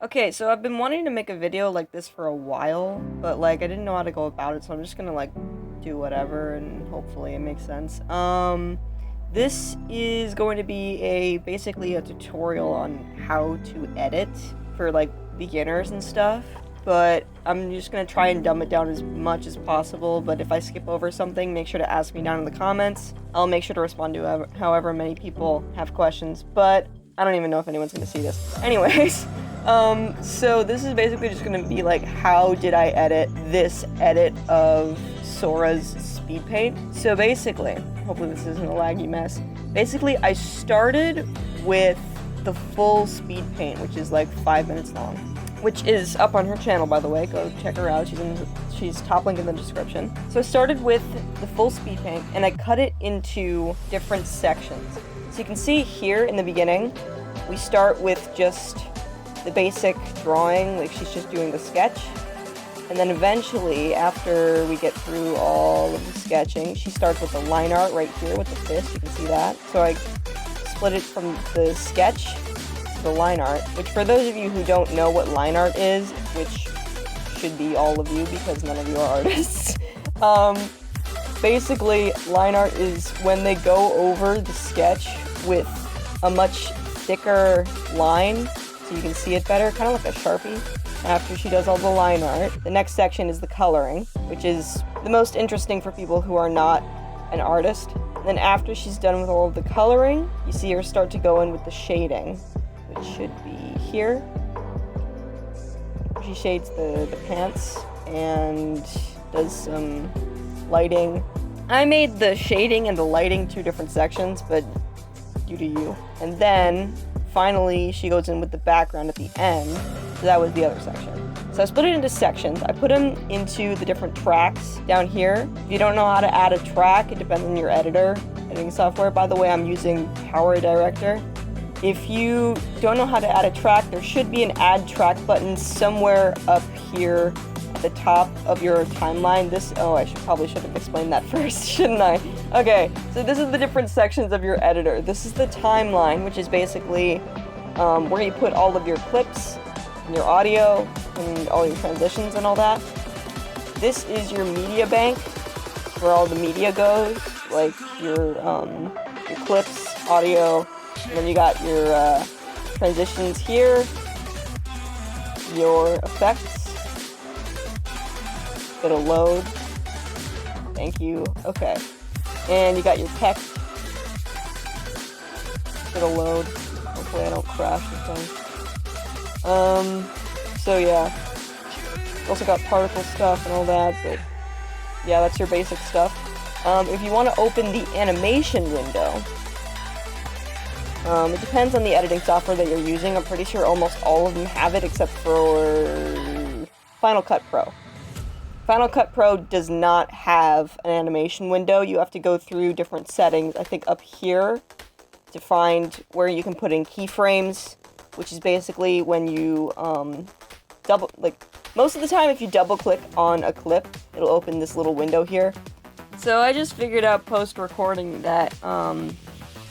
Okay, so I've been wanting to make a video like this for a while, but like I didn't know how to go about it, so I'm just gonna like do whatever and hopefully it makes sense. This is going to be basically a tutorial on how to edit for like beginners and stuff, but I'm just gonna try and dumb it down as much as possible, but if I skip over something, make sure to ask me down in the comments. I'll make sure to respond to however many people have questions, but I don't even know if anyone's gonna see this. Anyways. So this is basically just gonna be like, how did I edit this edit of Sora's Speedpaint? So basically, hopefully this isn't a laggy mess. Basically, I started with the full Speedpaint, which is like 5 minutes long, which is up on her channel, by the way. Go check her out. She's top link in the description. So I started with the full Speedpaint, and I cut it into different sections. So you can see here in the beginning, we start with just the basic drawing, like she's just doing the sketch, and then eventually, after we get through all of the sketching, she starts with the line art right here with the fist. You can see that. So I split it from the sketch to the line art, which for those of you who don't know what line art is, which should be all of you because none of you are artists, basically line art is when they go over the sketch with a much thicker line so you can see it better, kind of like a Sharpie. After she does all the line art, the next section is the coloring, which is the most interesting for people who are not an artist. And then after she's done with all of the coloring, you see her start to go in with the shading, which should be here. She shades the pants and does some lighting. I made the shading and the lighting two different sections, but you do you. And then finally, she goes in with the background at the end, so that was the other section. So I split it into sections. I put them into the different tracks down here. If you don't know how to add a track, it depends on your editing software. By the way, I'm using Power Director. If you don't know how to add a track, there should be an add track button somewhere up here at the top of your timeline. Probably should have explained that first, shouldn't I? Okay, so this is the different sections of your editor. This is the timeline, which is basically where you put all of your clips and your audio and all your transitions and all that. This is your media bank, where all the media goes, like your clips, audio, and then you got your transitions here, your effects. It'll load. Thank you. Okay. And you got your text. It'll load. Hopefully I don't crash this thing. So yeah. Also got particle stuff and all that, but yeah, that's your basic stuff. If you want to open the animation window, it depends on the editing software that you're using. I'm pretty sure almost all of them have it except for Final Cut Pro. Final Cut Pro does not have an animation window. You have to go through different settings, I think up here, to find where you can put in keyframes, which is basically when you most of the time if you double click on a clip, it'll open this little window here. So I just figured out post-recording that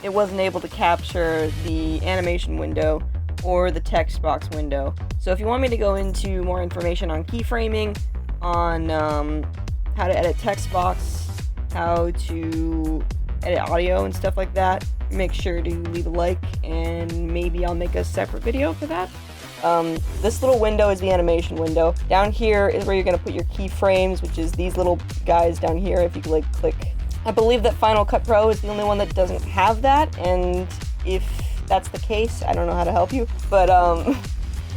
it wasn't able to capture the animation window or the text box window. So if you want me to go into more information on keyframing, on how to edit text box, how to edit audio and stuff like that, make sure to leave a like and maybe I'll make a separate video for that. This little window is the animation window. Down here is where you're going to put your keyframes, which is these little guys down here. If you like click, I believe that Final Cut Pro is the only one that doesn't have that, and if that's the case, I don't know how to help you, but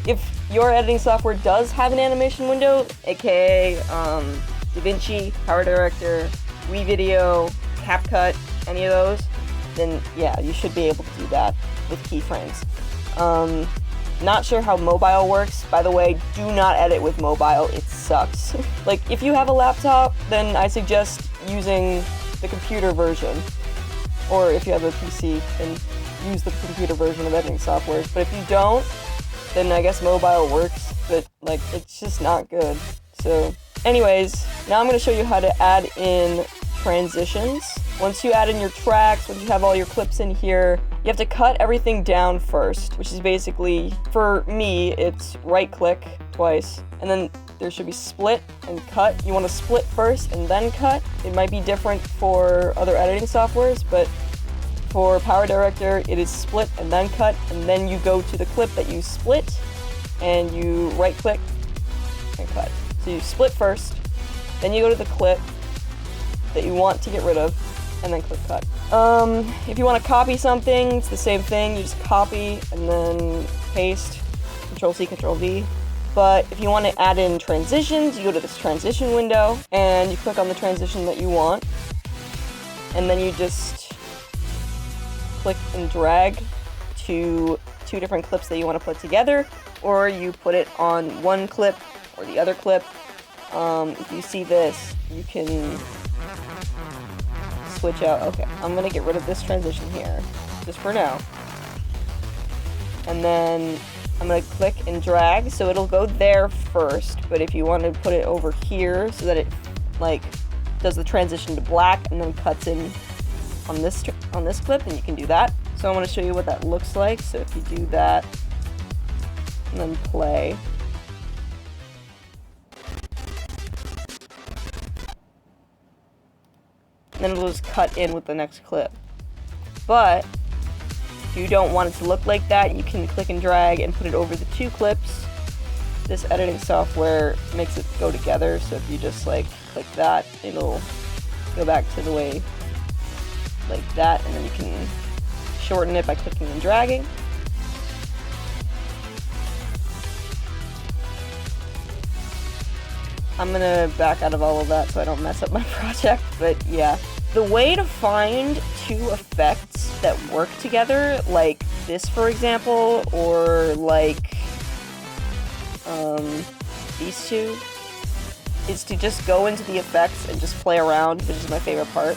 if your editing software does have an animation window, aka DaVinci, Power Director, WeVideo, CapCut, any of those, then yeah, you should be able to do that with keyframes. Not sure how mobile works. By the way, do not edit with mobile, it sucks. Like, if you have a laptop, then I suggest using the computer version. Or if you have a PC, then use the computer version of editing software. But if you don't, then I guess mobile works, but like, it's just not good. So anyways, now I'm going to show you how to add in transitions. Once you add in your tracks, once you have all your clips in here, you have to cut everything down first, which is basically, for me, it's right click twice, and then there should be split and cut. You want to split first and then cut. It might be different for other editing softwares, but for Power Director, it is split and then cut, and then you go to the clip that you split, and you right click and cut. So you split first, then you go to the clip that you want to get rid of, and then click cut. If you want to copy something, it's the same thing. You just copy and then paste, Control-C, Control-V. But if you want to add in transitions, you go to this transition window, and you click on the transition that you want, and then you just click and drag to 2 different clips that you want to put together, or you put it on one clip or the other clip. If you see this, you can switch out. Okay, I'm gonna get rid of this transition here, just for now. And then I'm gonna click and drag, so it'll go there first, but if you want to put it over here so that it, like, does the transition to black and then cuts in on this clip, then you can do that. So I want to show you what that looks like. So if you do that, and then play. Then it'll just cut in with the next clip. But if you don't want it to look like that, you can click and drag and put it over the 2 clips. This editing software makes it go together, so if you just like click that, it'll go back to the way like that, and then you can shorten it by clicking and dragging. I'm gonna back out of all of that so I don't mess up my project, but yeah. The way to find 2 effects that work together, like this for example, or like these 2, is to just go into the effects and just play around, which is my favorite part.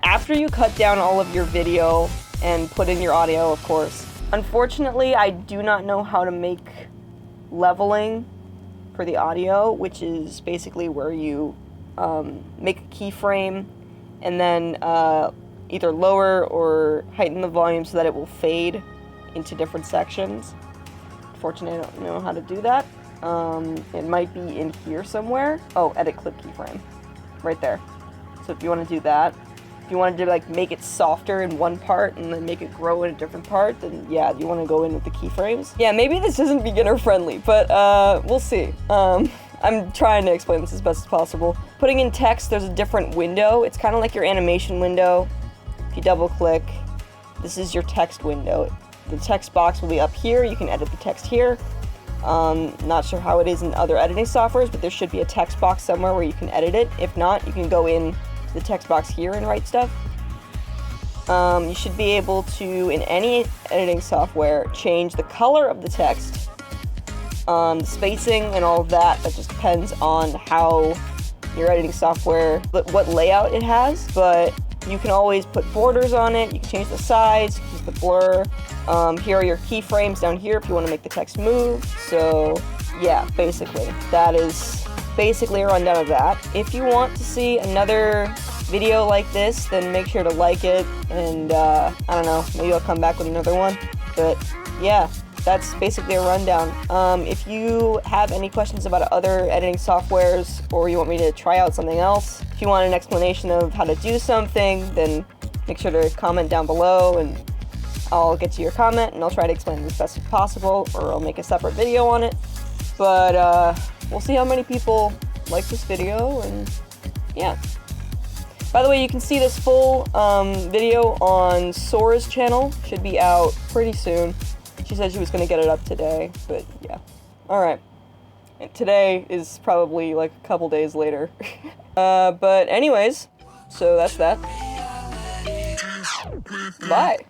After you cut down all of your video and put in your audio, of course. Unfortunately, I do not know how to make leveling for the audio, which is basically where you make a keyframe and then either lower or heighten the volume so that it will fade into different sections. Unfortunately, I don't know how to do that. It might be in here somewhere. Oh, edit clip keyframe, right there. So if you want to do that, if you wanted to like make it softer in one part and then make it grow in a different part, then yeah, you want to go in with the keyframes. Yeah, maybe this isn't beginner friendly, but we'll see. I'm trying to explain this as best as possible. Putting in text, there's a different window. It's kind of like your animation window. If you double click, this is your text window. The text box will be up here. You can edit the text here. Not sure how it is in other editing softwares, but there should be a text box somewhere where you can edit it. If not, you can go in the text box here and write stuff. You should be able to, in any editing software, change the color of the text, the spacing and all of that. That just depends on how your editing software, what layout it has, but you can always put borders on it. You can change the size, use the blur. Here are your keyframes down here if you want to make the text move. So yeah, basically, that is basically a rundown of that. If you want to see another video like this, then make sure to like it, and I don't know, maybe I'll come back with another one. But yeah, that's basically a rundown. If you have any questions about other editing softwares, or you want me to try out something else, if you want an explanation of how to do something, then make sure to comment down below, and I'll get to your comment, and I'll try to explain it as best as possible, or I'll make a separate video on it. But we'll see how many people like this video, and yeah. By the way, you can see this full video on Sora's channel. Should be out pretty soon. She said she was going to get it up today, but yeah. Alright. Today is probably like a couple days later. But anyways, so that's that. Bye.